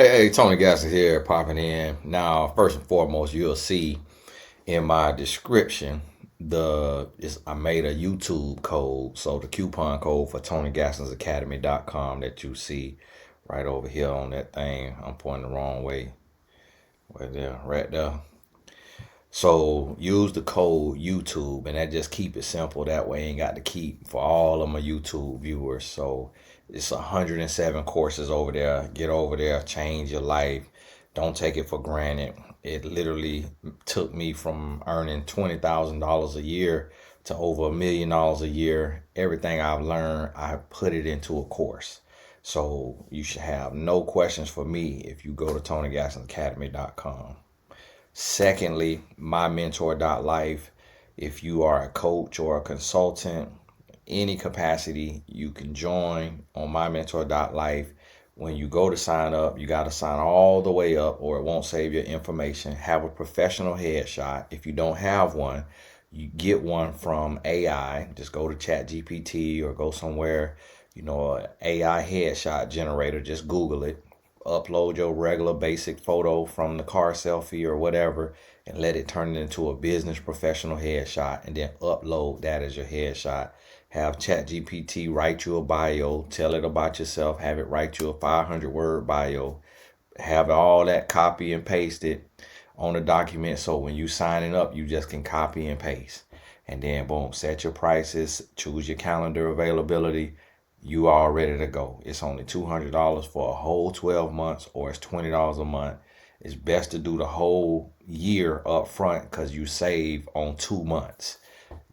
Hey, Tony Gasson here, popping in. Now, first and foremost, you'll see in my description I made a YouTube code, so the coupon code for TonyGassonsAcademy.com that you see right over here on that thing. I'm pointing the wrong way. Right there, right there. So use the code YouTube, and that just keep it simple. That way, you ain't got to keep for all of my YouTube viewers. So it's 107 courses over there. Get over there, change your life. Don't take it for granted. It literally took me from earning $20,000 a year to over $1 million a year. Everything I've learned, I put it into a course. So you should have no questions for me if you go to TonyGassonAcademy.com. Secondly, mymentor.life. If you are a coach or a consultant, any capacity, you can join on mymentor.life. When you go to sign up, you got to sign all the way up or it won't save your information. Have a professional headshot. If you don't have one, you get one from AI. Just go to ChatGPT or go somewhere, an AI headshot generator. Just Google it. Upload your regular basic photo from the car selfie or whatever and let it turn it into a business professional headshot, and then upload that as your headshot. Have ChatGPT write you a bio, tell it about yourself, have it write you a 500-word bio, have all that copy and paste it on the document, so when you signing up, you just can copy and paste. And then boom, set your prices, choose your calendar availability, you are ready to go. It's only $200 for a whole 12 months, or it's $20 a month. It's best to do the whole year up front because you save on 2 months.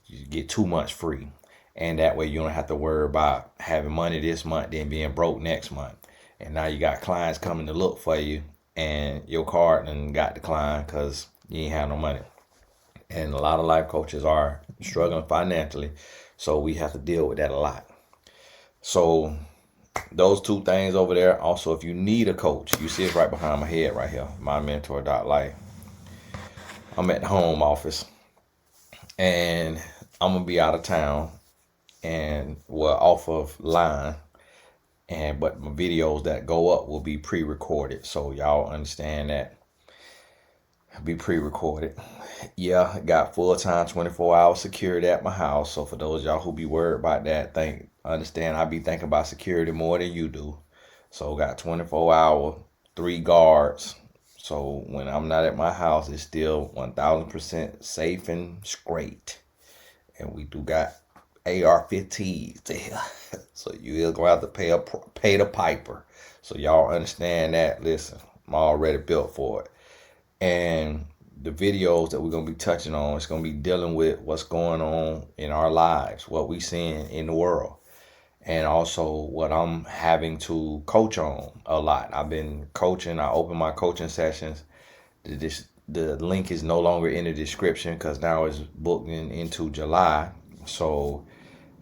You get 2 months free. And that way you don't have to worry about having money this month, then being broke next month. And now you got clients coming to look for you, and your card and got declined because you ain't have no money. And a lot of life coaches are struggling financially, so we have to deal with that a lot. So those two things over there. Also, if you need a coach, you see it right behind my head right here, mymentor.life. I'm at the home office and I'm gonna be out of town and off of line, and but my videos that go up will be pre-recorded, so y'all understand that. Be pre-recorded. Yeah, I got full-time 24-hour security at my house. So for those of y'all who be worried about that, understand I be thinking about security more than you do. So got 24-hour, 3 guards. So when I'm not at my house, it's still 1000% safe and straight. And we do got AR-15s there. So you is gonna have to pay the piper. So y'all understand that. Listen, I'm already built for it. And the videos that we're going to be touching on, it's going to be dealing with what's going on in our lives, what we seeing in the world, and also what I'm having to coach on a lot. I've been coaching. I open my coaching sessions. The link is no longer in the description because now it's booked into July. So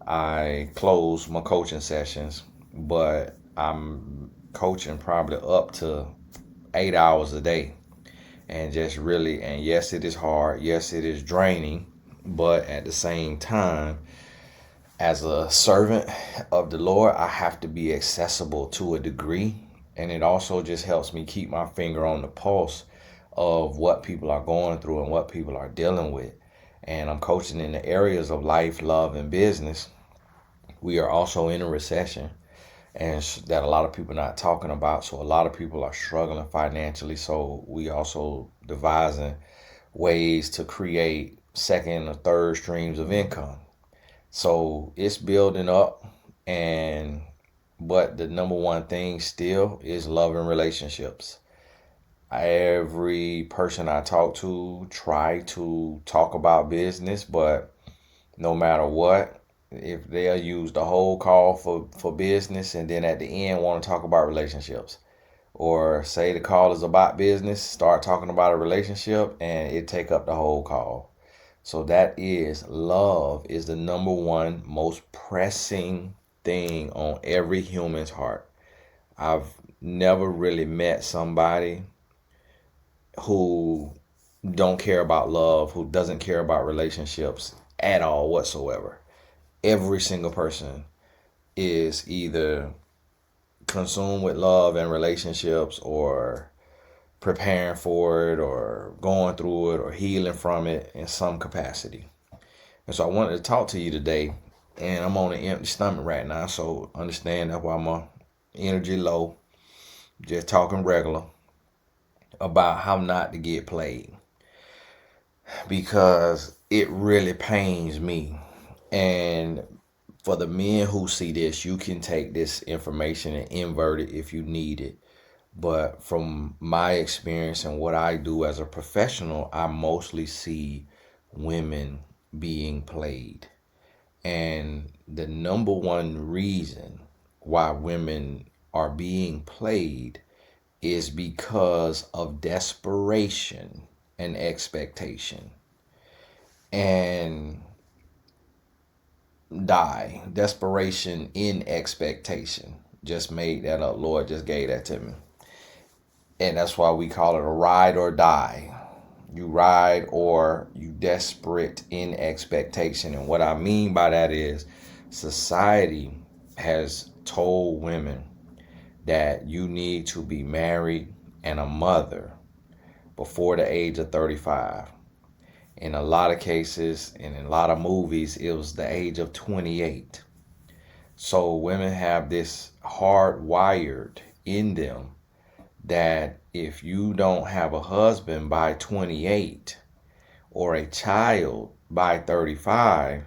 I close my coaching sessions, but I'm coaching probably up to 8 hours a day, and just really, and yes, it is hard, yes, it is draining, but at the same time, as a servant of the Lord, I have to be accessible to a degree, and it also just helps me keep my finger on the pulse of what people are going through and what people are dealing with. And I'm coaching in the areas of life, love, and business. We are also in a recession, and that a lot of people are not talking about. So a lot of people are struggling financially. So we also devising ways to create second or third streams of income. So it's building up, and but the number one thing still is love and relationships. Every person I talk to try to talk about business, but no matter what, if they'll use the whole call for business and then at the end want to talk about relationships, or say the call is about business, start talking about a relationship, and it take up the whole call. So that is, love is the number one most pressing thing on every human's heart. I've never really met somebody who don't care about love, who doesn't care about relationships at all whatsoever. Every single person is either consumed with love and relationships, or preparing for it, or going through it, or healing from it in some capacity. And so I wanted to talk to you today, and I'm on an empty stomach right now, so understand that's why my energy low, just talking regular about how not to get played, because it really pains me. And for the men who see this, you can take this information and invert it if you need it. But from my experience and what I do as a professional, I mostly see women being played. And the number one reason why women are being played is because of desperation and expectation. And desperation in expectation. Just made that up. Lord just gave that to me. And that's why we call it a ride or die. You ride or you desperate in expectation. And what I mean by that is society has told women that you need to be married and a mother before the age of 35. In a lot of cases and in a lot of movies, it was the age of 28. So women have this hardwired in them that if you don't have a husband by 28 or a child by 35,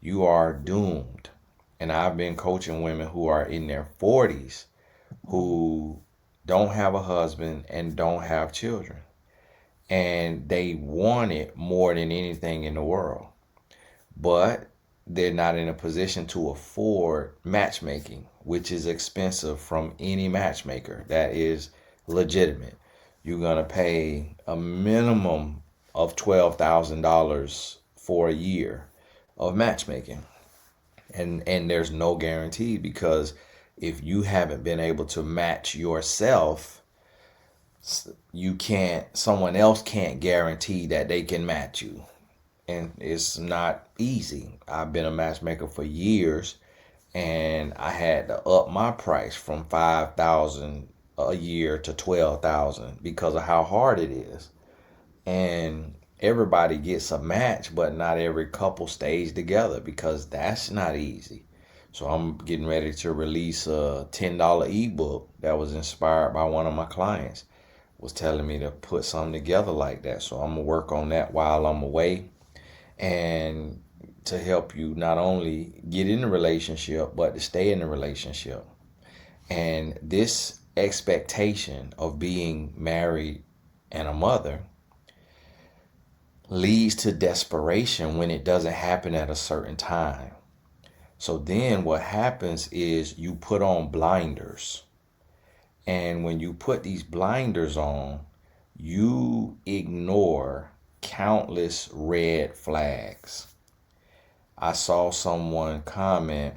you are doomed. And I've been coaching women who are in their 40s who don't have a husband and don't have children. And they want it more than anything in the world. But they're not in a position to afford matchmaking, which is expensive from any matchmaker that is legitimate. You're going to pay a minimum of $12,000 for a year of matchmaking. And there's no guarantee, because if you haven't been able to match yourself, someone else can't guarantee that they can match you. And it's not easy. I've been a matchmaker for years, and I had to up my price from $5,000 a year to $12,000 because of how hard it is. And everybody gets a match, but not every couple stays together, because that's not easy. So I'm getting ready to release a $10 ebook that was inspired by one of my clients. Was telling me to put something together like that. So I'm gonna work on that while I'm away, and to help you not only get in the relationship, but to stay in the relationship. And this expectation of being married and a mother leads to desperation when it doesn't happen at a certain time. So then what happens is you put on blinders. And when you put these blinders on, you ignore countless red flags. I saw someone comment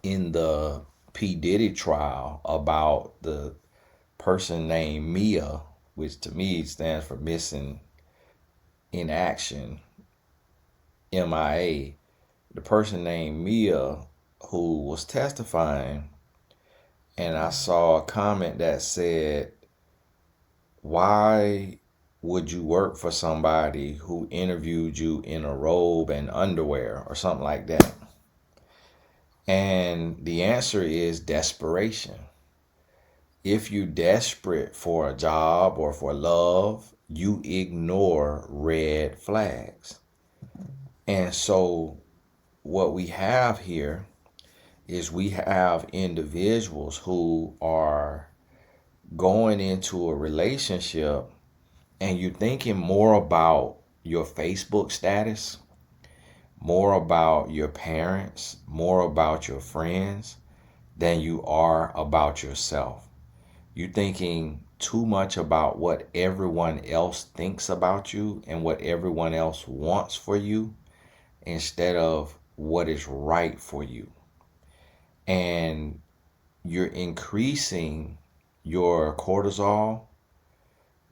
in the P. Diddy trial about the person named Mia, which to me stands for missing in action, MIA. The person named Mia who was testifying, and I saw a comment that said, why would you work for somebody who interviewed you in a robe and underwear, or something like that? And the answer is desperation. If you're desperate for a job or for love, you ignore red flags. And so what we have here is we have individuals who are going into a relationship, and you're thinking more about your Facebook status, more about your parents, more about your friends than you are about yourself. You're thinking too much about what everyone else thinks about you and what everyone else wants for you, instead of what is right for you. And you're increasing your cortisol,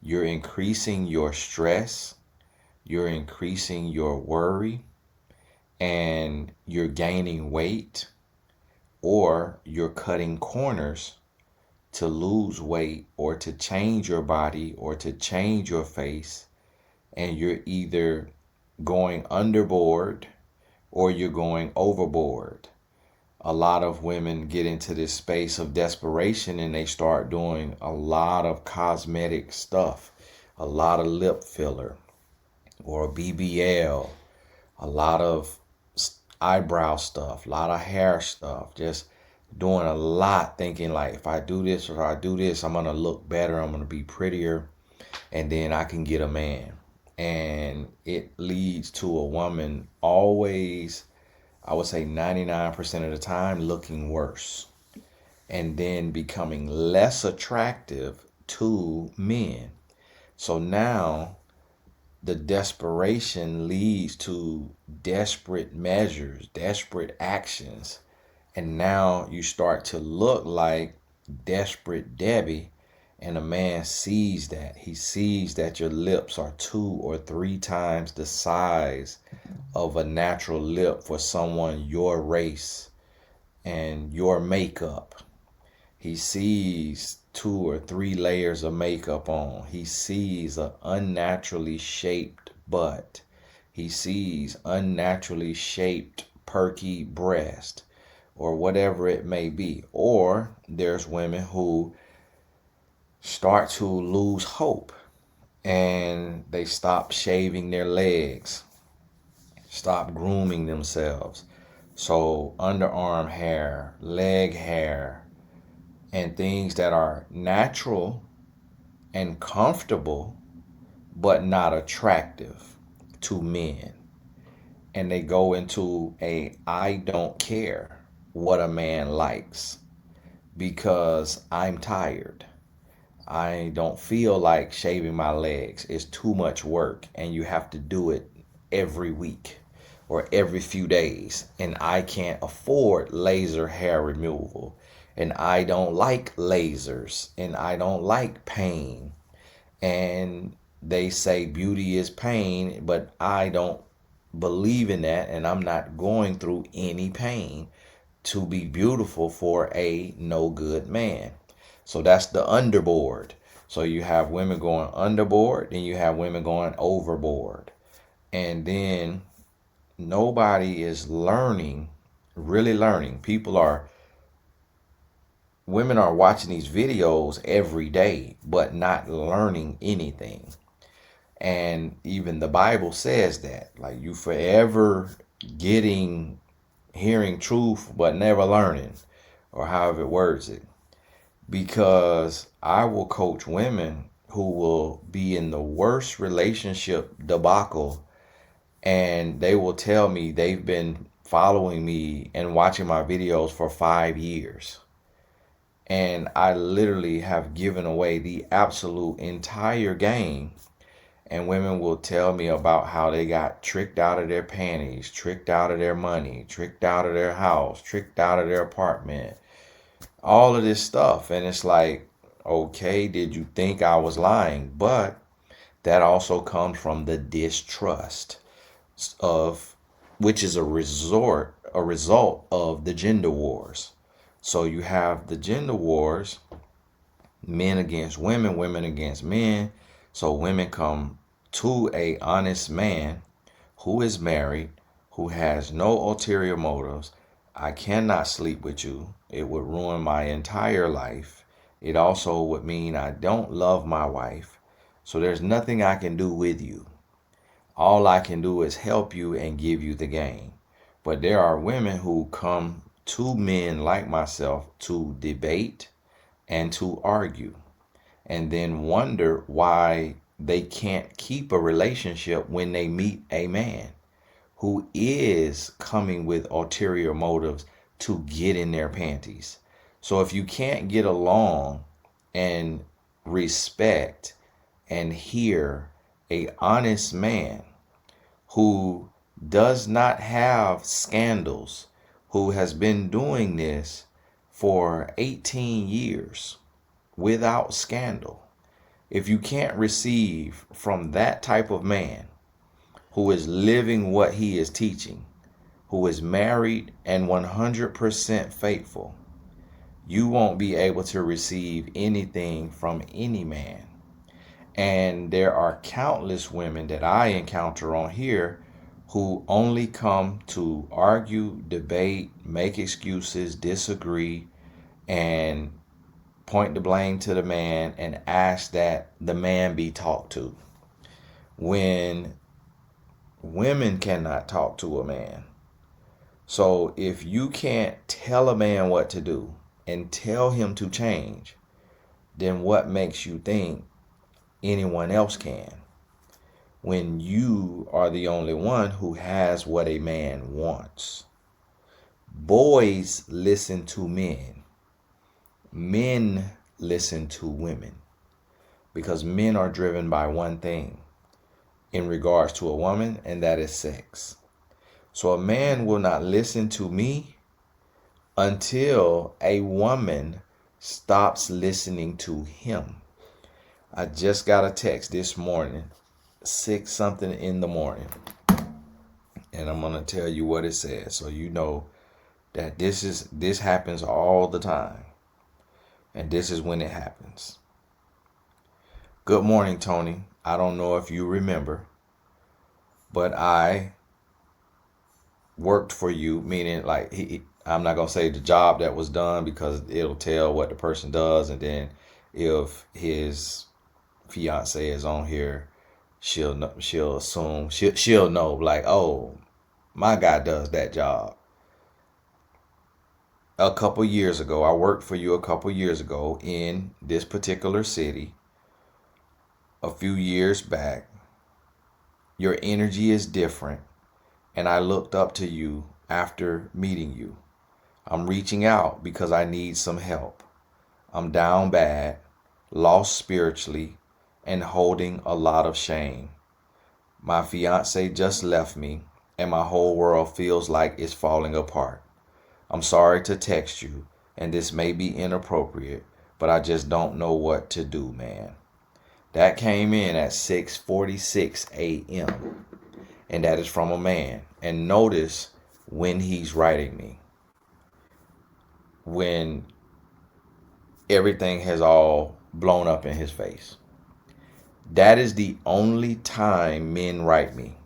you're increasing your stress, you're increasing your worry, and you're gaining weight or you're cutting corners to lose weight or to change your body or to change your face, and you're either going underboard or you're going overboard. A lot of women get into this space of desperation and they start doing a lot of cosmetic stuff, a lot of lip filler or BBL, a lot of eyebrow stuff, a lot of hair stuff, just doing a lot, thinking like, if I do this or if I do this, I'm gonna look better, I'm gonna be prettier, and then I can get a man. And it leads to a woman always, I would say 99% of the time, looking worse and then becoming less attractive to men. So now the desperation leads to desperate measures, desperate actions. And now you start to look like Desperate Debbie, and a man sees that. He sees that your lips are 2 or 3 times the size of a natural lip for someone your race and your makeup. He sees 2 or 3 layers of makeup on. He sees an unnaturally shaped butt. He sees unnaturally shaped perky breast or whatever it may be. Or there's women who start to lose hope and they stop shaving their legs, stop grooming themselves. So underarm hair, leg hair, and things that are natural and comfortable but not attractive to men. And they go into a I don't care what a man likes because I'm tired. I don't feel like shaving my legs. It's too much work and you have to do it every week or every few days. And I can't afford laser hair removal. And I don't like lasers. And I don't like pain. And they say beauty is pain, but I don't believe in that. And I'm not going through any pain to be beautiful for a no good man. So that's the underboard. So you have women going underboard, then you have women going overboard. And then nobody is learning, really learning. Women are watching these videos every day, but not learning anything. And even the Bible says that, like, you forever hearing truth, but never learning, or however it words it. Because I will coach women who will be in the worst relationship debacle, and they will tell me they've been following me and watching my videos for 5 years. And I literally have given away the absolute entire game. And women will tell me about how they got tricked out of their panties, tricked out of their money, tricked out of their house, tricked out of their apartment, all of this stuff. And it's like, okay, did you think I was lying? But that also comes from the distrust of, which is a result of the gender wars. So you have the gender wars, men against women, women against men. So women come to a honest man who is married, who has no ulterior motives. I cannot sleep with you. It would ruin my entire life. It also would mean I don't love my wife. So there's nothing I can do with you. All I can do is help you and give you the game. But there are women who come to men like myself to debate and to argue, and then wonder why they can't keep a relationship when they meet a man who is coming with ulterior motives to get in their panties. So if you can't get along and respect and hear a honest man who does not have scandals, who has been doing this for 18 years without scandal, if you can't receive from that type of man who is living what he is teaching, who is married and 100% faithful, you won't be able to receive anything from any man. And there are countless women that I encounter on here who only come to argue, debate, make excuses, disagree, and point the blame to the man and ask that the man be talked to. When women cannot talk to a man. So if you can't tell a man what to do and tell him to change, then what makes you think anyone else can? When you are the only one who has what a man wants. Boys listen to men. Men listen to women. Because men are driven by one thing in regards to a woman, and that is sex. So a man will not listen to me until a woman stops listening to him. I just got a text this morning, 6 something in the morning, and I'm going to tell you what it says so you know that this happens all the time, and this is when it happens. Good morning, Tony. I don't know if you remember, but I worked for you, meaning like I'm not gonna say the job that was done because it'll tell what the person does, and then if his fiance is on here, she'll assume she'll know like, oh, my guy does that job. A couple years ago, I worked for you a couple years ago in this particular city. A few years back, your energy is different, and I looked up to you after meeting you. I'm reaching out because I need some help. I'm down bad, lost spiritually, and holding a lot of shame. My fiance just left me, and my whole world feels like it's falling apart. I'm sorry to text you, and this may be inappropriate, but I just don't know what to do, man. That came in at 6:46 a.m., and that is from a man. And notice when he's writing me, when everything has all blown up in his face. That is the only time men write me.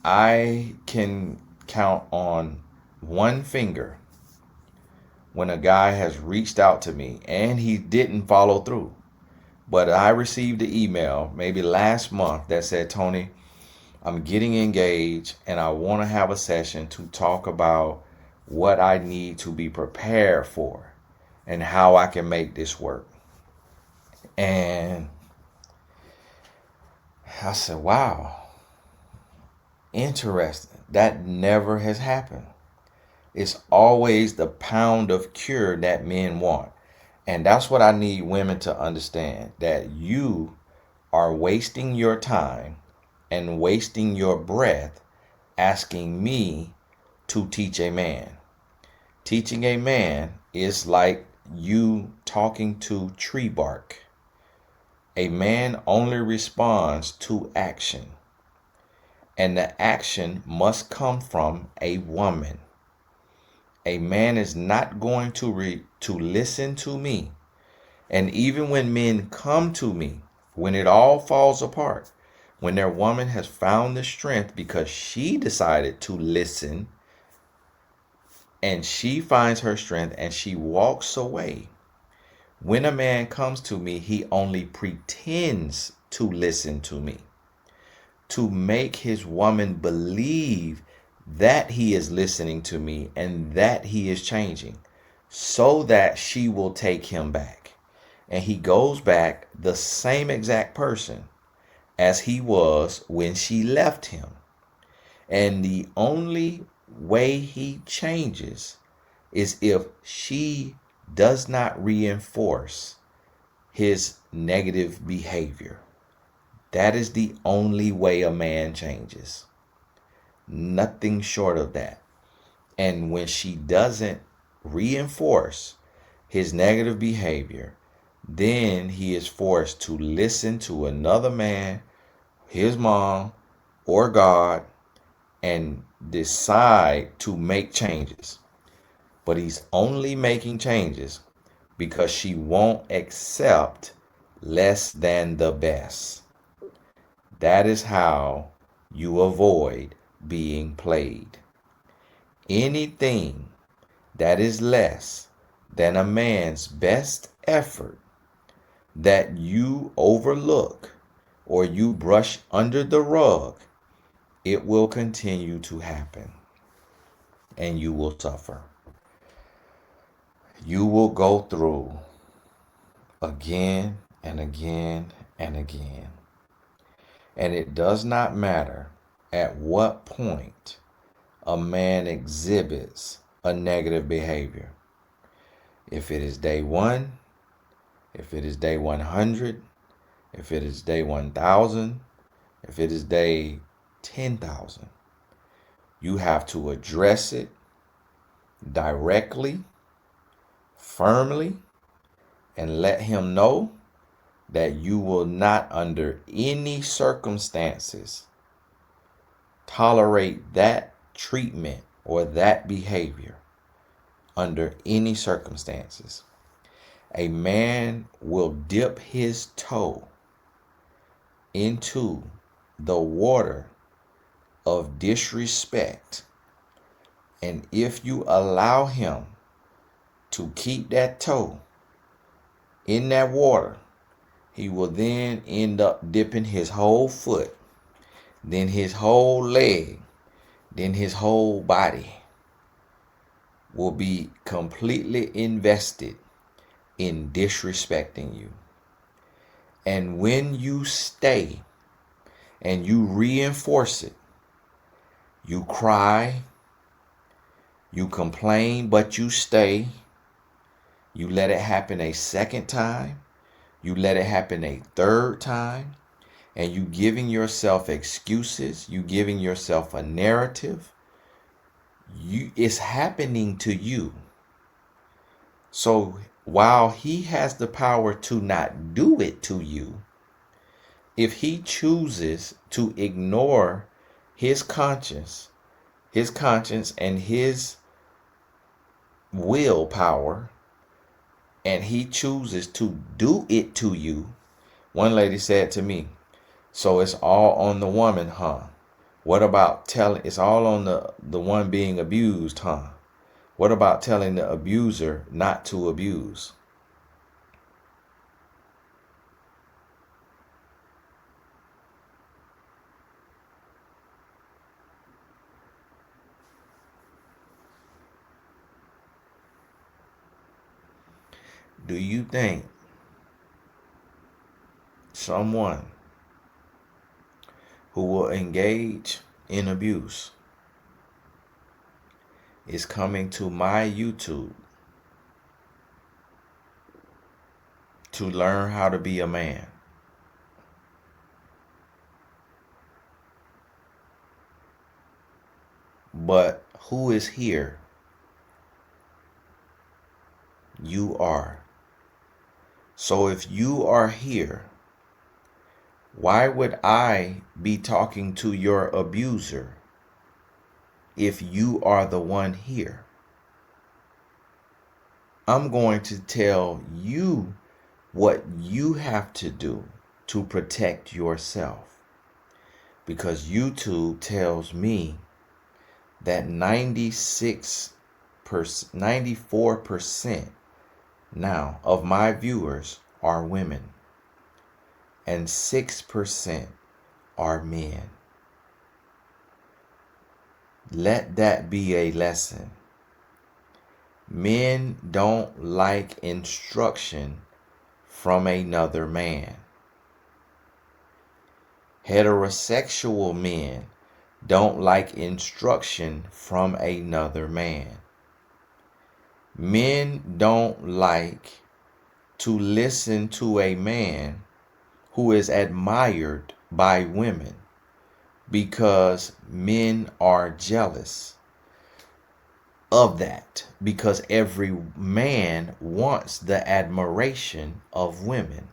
I can count on one finger when a guy has reached out to me and he didn't follow through. But I received an email maybe last month that said, Tony, I'm getting engaged and I want to have a session to talk about what I need to be prepared for and how I can make this work. And I said, wow, interesting. That never has happened. It's always the pound of cure that men want. And that's what I need women to understand, that you are wasting your time and wasting your breath asking me to teach a man. Teaching a man is like you talking to tree bark. A man only responds to action, and the action must come from a woman. A man is not going to listen to me. And even when men come to me, when it all falls apart, when their woman has found the strength because she decided to listen, and she finds her strength and she walks away. When a man comes to me, he only pretends to listen to me to make his woman believe that he is listening to me and that he is changing so that she will take him back. And he goes back the same exact person as he was when she left him. And the only way he changes is if she does not reinforce his negative behavior. That is the only way a man changes. Nothing short of that. And when she doesn't reinforce his negative behavior, then he is forced to listen to another man, his mom, or God, and decide to make changes. But he's only making changes because she won't accept less than the best. That is how you avoid being played. Anything that is less than a man's best effort that you overlook or you brush under the rug, it will continue to happen and you will suffer. You will go through again and again and again. And it does not matter at what point a man exhibits a negative behavior. If it is day 1, if it is day 100, if it is day 1,000, if it is day 10,000, you have to address it directly, firmly, and let him know that you will not under any circumstances tolerate that treatment or that behavior under any circumstances. A man will dip his toe into the water of disrespect, and if you allow him to keep that toe in that water, he will then end up dipping his whole foot, then his whole leg, then his whole body will be completely invested in disrespecting you. And when you stay and you reinforce it, you cry, you complain, but you stay. You let it happen a second time. You let it happen a third time. And you giving yourself excuses. You giving yourself a narrative. It's happening to you. So while he has the power to not do it to you, if he chooses to ignore his conscience and his willpower, and he chooses to do it to you. One lady said to me, so it's all on the woman, huh? What about telling, it's all on the one being abused, huh? What about telling the abuser not to abuse? Do you think someone who will engage in abuse is coming to my YouTube to learn how to be a man? But who is here? You are. So if you are here, why would I be talking to your abuser if you are the one here? I'm going to tell you what you have to do to protect yourself, because YouTube tells me that 94% now of my viewers are women and 6% are men. Let that be a lesson. Men don't like instruction from another man. Heterosexual men don't like instruction from another man. Men don't like to listen to a man who is admired by women, because men are jealous of that, because every man wants the admiration of women.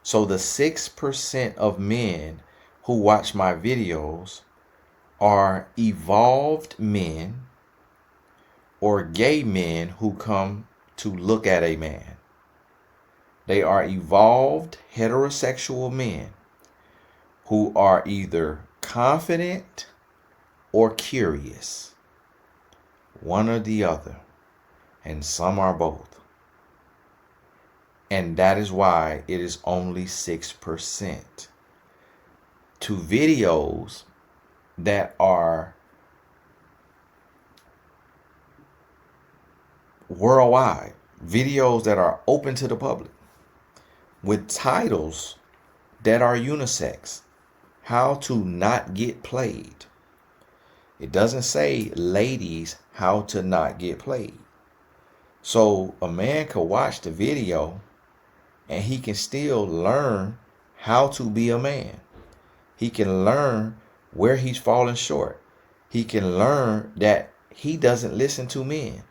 So the 6% of men who watch my videos are evolved men or gay men who come to look at a man. They are evolved heterosexual men who are either confident or curious, one or the other, and some are both. And that is why it is only 6%. To videos that are worldwide, videos that are open to the public, with titles that are unisex, how to not get played. It doesn't say, ladies, how to not get played. So a man could watch the video and he can still learn how to be a man. He can learn where he's falling short. He can learn that he doesn't listen to men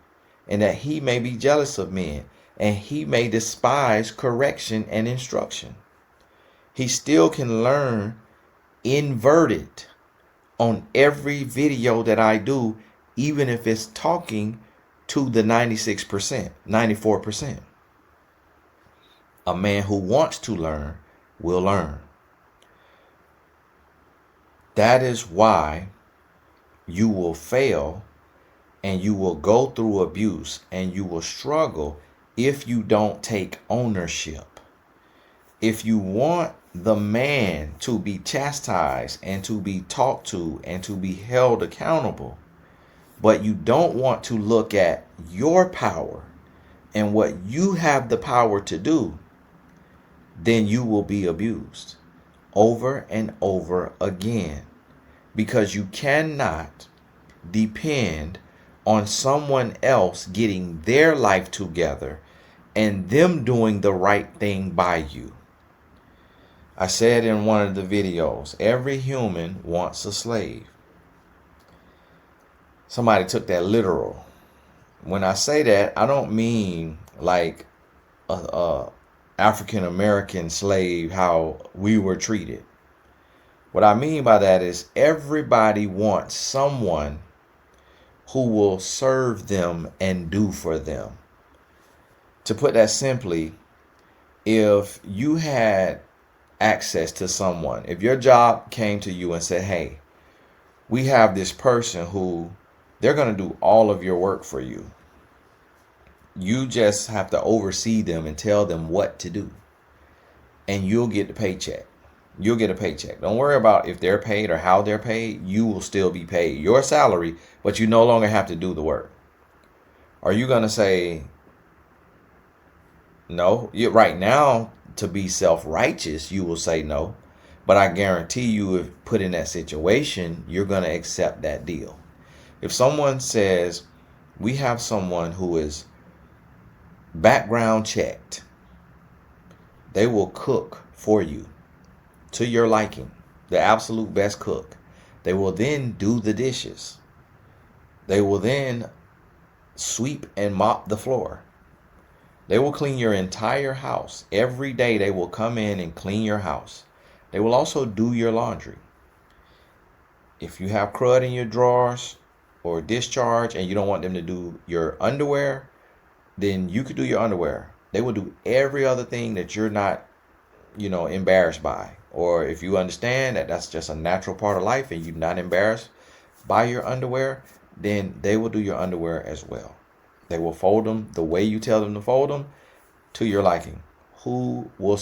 and that he may be jealous of men and he may despise correction and instruction. He still can learn inverted on every video that I do, even if it's talking to the 96%, 94%. A man who wants to learn will learn. That is why you will fail and you will go through abuse and you will struggle if you don't take ownership. If you want the man to be chastised and to be talked to and to be held accountable, but you don't want to look at your power and what you have the power to do, then you will be abused over and over again, because you cannot depend on someone else getting their life together and them doing the right thing by you. I said in one of the videos, every human wants a slave. Somebody took that literal. When I say that, I don't mean like a African American slave, how we were treated. What I mean by that is everybody wants someone who will serve them and do for them. To put that simply, if you had access to someone, if your job came to you and said, hey, we have this person who they're going to do all of your work for you. You just have to oversee them and tell them what to do. And you'll get the paycheck. You'll get a paycheck. Don't worry about if they're paid or how they're paid. You will still be paid your salary, but you no longer have to do the work. Are you going to say, no? Right now, to be self-righteous, you will say no. But I guarantee you, if put in that situation, you're going to accept that deal. If someone says, we have someone who is background checked, they will cook for you to your liking, the absolute best cook. They will then do the dishes. They will then sweep and mop the floor. They will clean your entire house. Every day they will come in and clean your house. They will also do your laundry. If you have crud in your drawers or discharge and you don't want them to do your underwear, then you could do your underwear. They will do every other thing that you're not, embarrassed by. Or if you understand that that's just a natural part of life and you're not embarrassed by your underwear, then they will do your underwear as well. They will fold them the way you tell them to fold them to your liking. Who will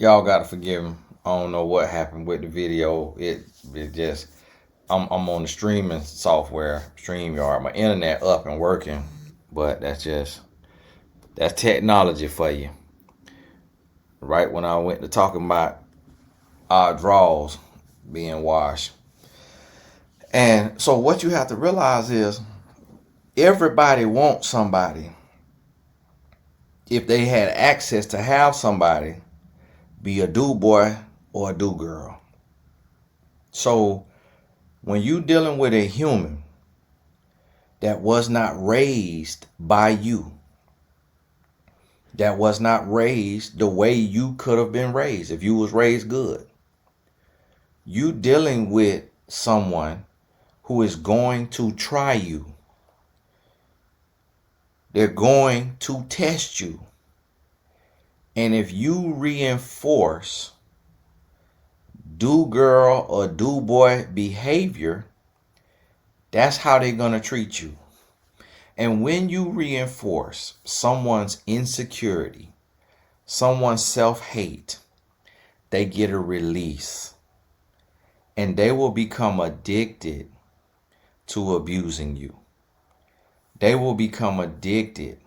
Y'all gotta forgive me. I don't know what happened with the video. It just I'm on the streaming software, StreamYard. My internet up and working, but that's technology for you. Right when I went to talking about our draws being washed. And so what you have to realize is everybody wants somebody if they had access to have somebody be a do boy or a do girl. So when you dealing with a human that was not raised by you, that was not raised the way you could have been raised if you was raised good, you dealing with someone who is going to try you. They're going to test you. And if you reinforce do girl or do boy behavior, that's how they're going to treat you. And when you reinforce someone's insecurity, someone's self-hate, they get a release. And they will become addicted to abusing you. They will become addicted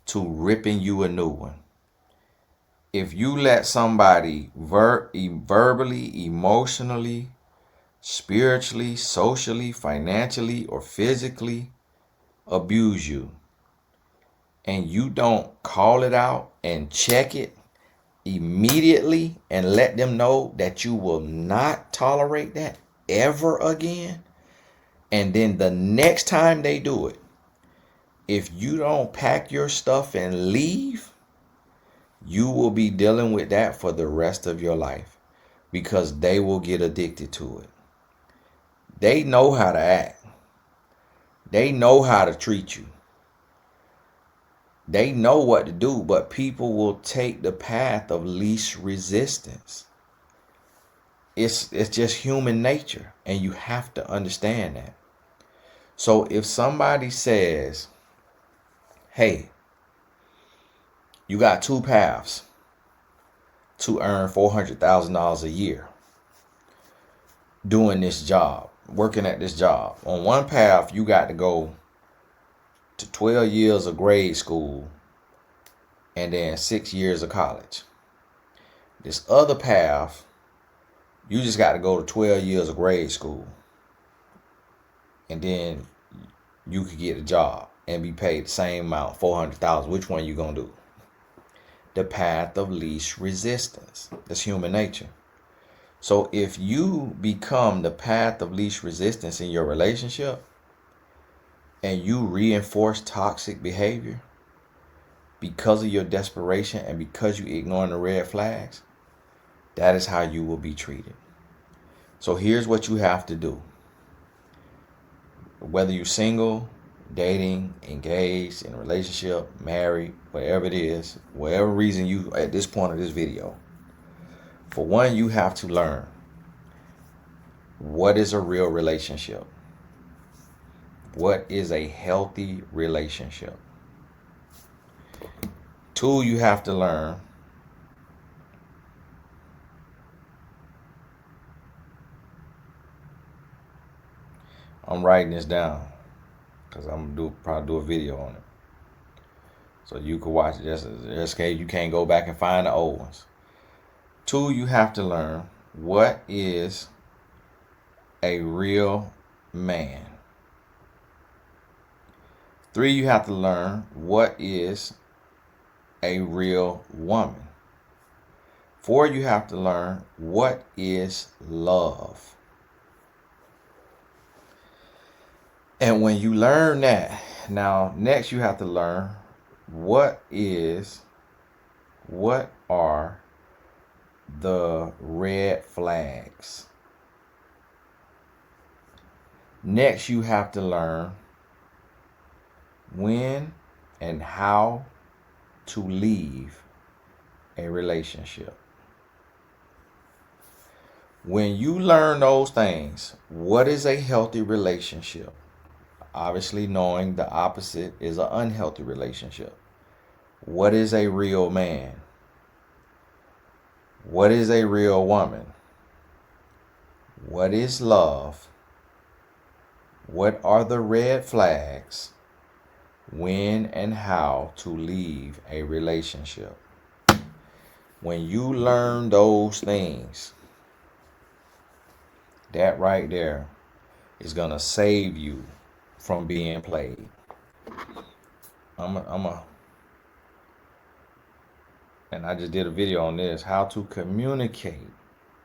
to ripping you a new one. If you let somebody verbally, emotionally, spiritually, socially, financially, or physically abuse you, and you don't call it out and check it immediately and let them know that you will not tolerate that ever again, and then the next time they do it, if you don't pack your stuff and leave, you will be dealing with that for the rest of your life because they will get addicted to it. They know how to act. They know how to treat you. They know what to do, but people will take the path of least resistance. It's just human nature, and you have to understand that. So if somebody says, hey, you got two paths to earn $400,000 a year doing this job, working at this job. On one path, you got to go to 12 years of grade school and then 6 years of college. This other path, you just got to go to 12 years of grade school and then you could get a job and be paid the same amount, $400,000. Which one you gonna do? The path of least resistance. That's human nature. So if you become the path of least resistance in your relationship and you reinforce toxic behavior because of your desperation and because you ignoring the red flags, that is how you will be treated. So here's what you have to do. Whether you're single, dating, engaged, in a relationship, married, whatever it is, whatever reason you at this point of this video, for one, you have to learn what is a real relationship. What is a healthy relationship? Two, you have to learn I'm writing this down because I'm gonna probably do a video on it, so you can watch it. Just in case you can't go back and find the old ones. Two, you have to learn what is a real man. Three, you have to learn what is a real woman. Four, you have to learn what is love. And when you learn that, now next you have to learn what are the red flags. Next you have to learn when and how to leave a relationship. When you learn those things, what is a healthy relationship? Obviously knowing the opposite is an unhealthy relationship. What is a real man? What is a real woman? What is love? What are the red flags? When and how to leave a relationship. When you learn those things, that right there is going to save you from being played. And I just did a video on this, how to communicate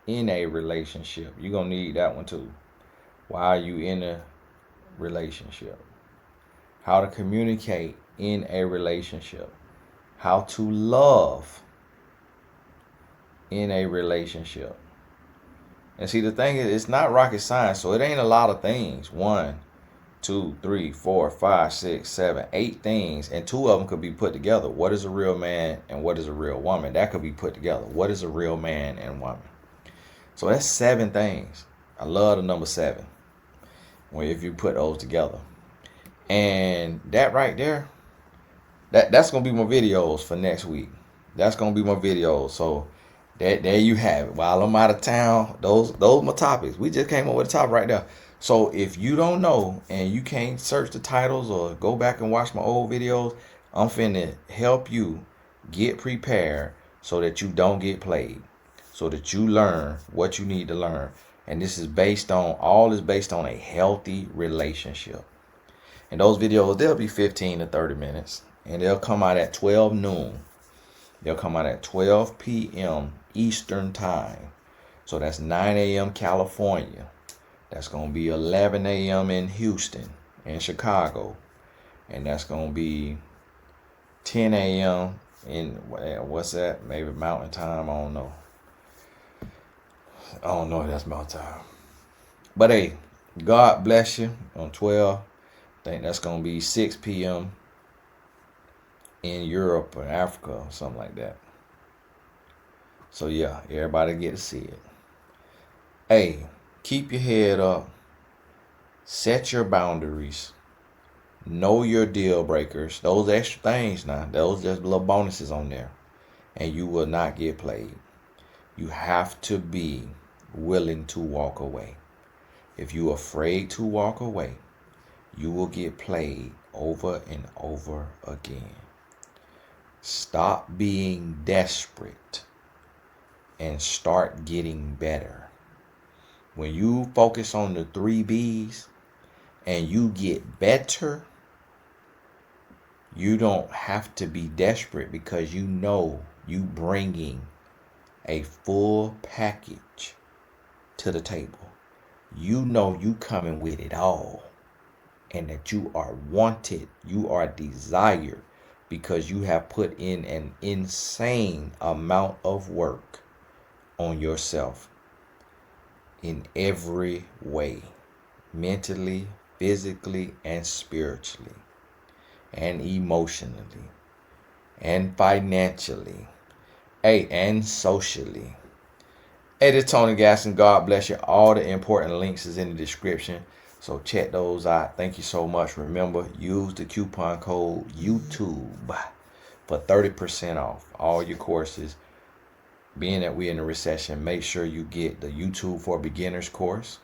in a relationship. You're going to need that one too. Why are you in a relationship? How to communicate in a relationship. How to love in a relationship. And see, the thing is, it's not rocket science, so it ain't a lot of things. 1, 2, 3, 4, 5, 6, 7, 8 things, and 2 of them could be put together. What is a real man and what is a real woman? That could be put together. What is a real man and woman? So that's 7 things. I love the number 7. Well, if you put those together, and that right there, that's gonna be my videos for next week. That's gonna be my videos. So there you have it. While I'm out of town, those my topics. We just came up with a topic right there. So if you don't know and you can't search the titles or go back and watch my old videos, I'm finna help you get prepared so that you don't get played, so that you learn what you need to learn. And this is based on a healthy relationship. And those videos, they'll be 15 to 30 minutes. And they'll come out at 12 noon. They'll come out at 12 p.m. Eastern time. So that's 9 a.m. California. That's going to be 11 a.m. in Houston and Chicago. And that's going to be 10 a.m. in, what's that? Maybe Mountain Time. I don't know. I don't know if that's Mountain Time. But hey, God bless you on 12. I think that's going to be 6 p.m. in Europe or Africa or something like that. So yeah, everybody get to see it. Hey, keep your head up. Set your boundaries. Know your deal breakers. Those extra things now. Those just little bonuses on there. And you will not get played. You have to be willing to walk away. If you're afraid to walk away, you will get played over and over again. Stop being desperate and start getting better. When you focus on the 3 B's and you get better, you don't have to be desperate because you know you bringing a full package to the table. You know you coming with it all, and that you are wanted, you are desired, because you have put in an insane amount of work on yourself in every way, mentally, physically, and spiritually, and emotionally, and financially, and socially. Hey, this is Tony Gaston. God bless you. All the important links is in the description, so check those out. Thank you so much. Remember, use the coupon code YouTube for 30% off all your courses. Being that we're in a recession, make sure you get the YouTube for Beginners course.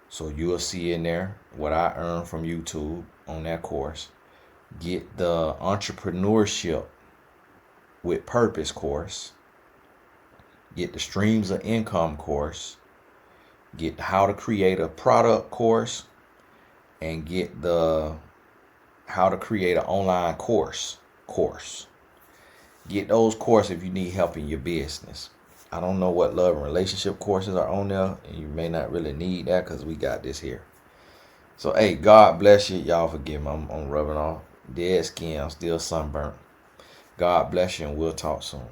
So you'll see in there what I earned from YouTube on that course. Get the Entrepreneurship with Purpose course. Get the Streams of Income course. Get the How to Create a Product course. And get the How to Create an Online course. Get those courses if you need help in your business. I don't know what love and relationship courses are on there. And you may not really need that because we got this here. So, hey, God bless you. Y'all forgive me. I'm rubbing off dead skin. I'm still sunburnt. God bless you, and we'll talk soon.